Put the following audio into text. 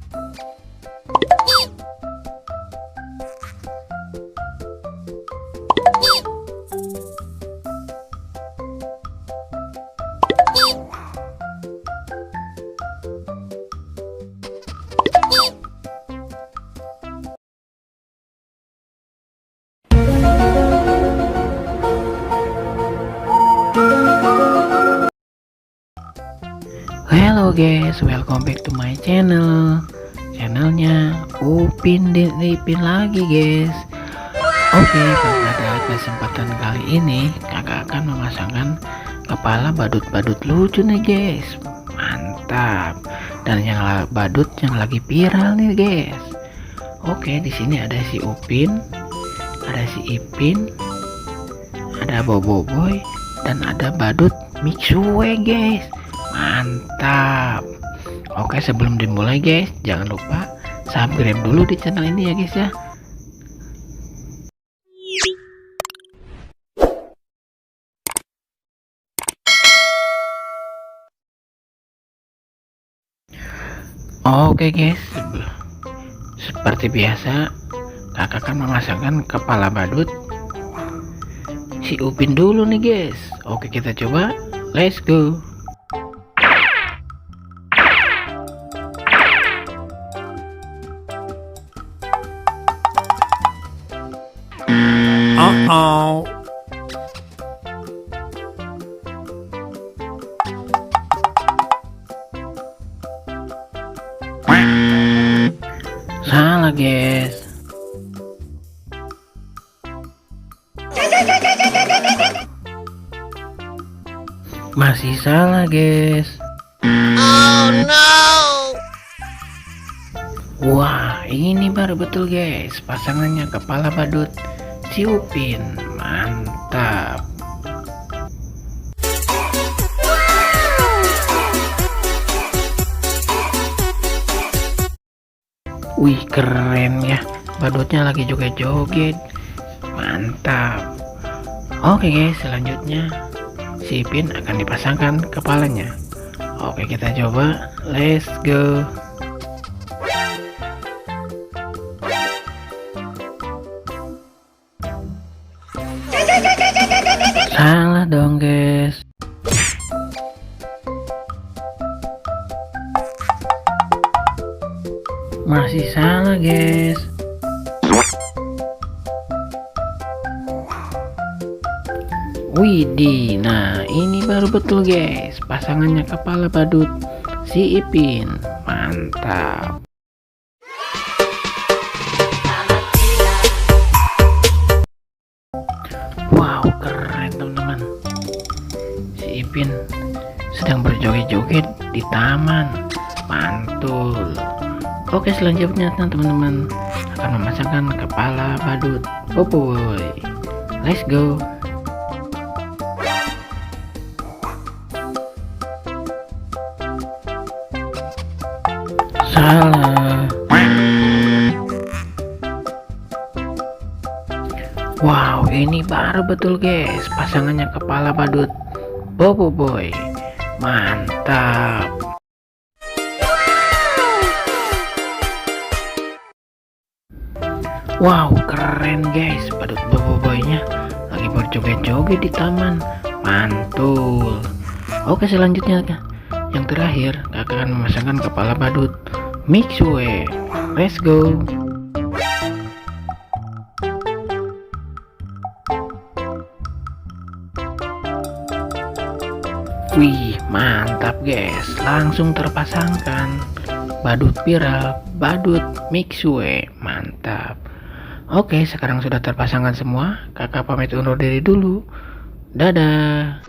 Hello guys, welcome back to my channelnya Upin dan Ipin lagi guys. Oke, pada kesempatan kali ini kakak akan memasangkan kepala badut-badut lucu nih guys. Mantap. Dan yang badut yang lagi viral nih guys. Oke, di sini ada si Upin, ada si Ipin, ada Boboiboy, dan ada badut Mixue guys. Mantap. Oke, sebelum dimulai guys, jangan lupa subscribe dulu di channel ini ya guys ya. Oke guys, seperti biasa kakak akan memasangkan kepala badut si Upin dulu nih guys. Oke, kita coba, let's go. Uh-oh. Salah guys. Masih salah guys. Oh no. Wah, ini baru betul guys, pasangannya kepala badut si Upin. Mantap. Wih, keren ya, badutnya lagi joget-joget. Mantap. Oke guys, selanjutnya si Ipin akan dipasangkan kepalanya. Oke, kita coba, let's go. Salah dong guys. Masih salah guys. Widih, nah ini baru betul guys, pasangannya kepala badut si Ipin. Mantap. Wow, keren teman-teman. Si Ipin sedang berjoget-joget di taman. Mantul. Oke, selanjutnya teman-teman akan memasangkan kepala badut Boboiboy. Let's go. Salah. Wow, ini baru betul guys, pasangannya kepala badut Boboiboy. Mantap. Wow, keren guys, badut Boboiboynya lagi berjoget-joget di taman. Mantul. Oke, selanjutnya yang terakhir kakak akan memasangkan kepala badut Mixue. Let's go. Wih, mantap guys, langsung terpasangkan badut viral, badut Mixue. Mantap. Oke, sekarang sudah terpasangkan semua, kakak pamit undur diri dulu. Dadah.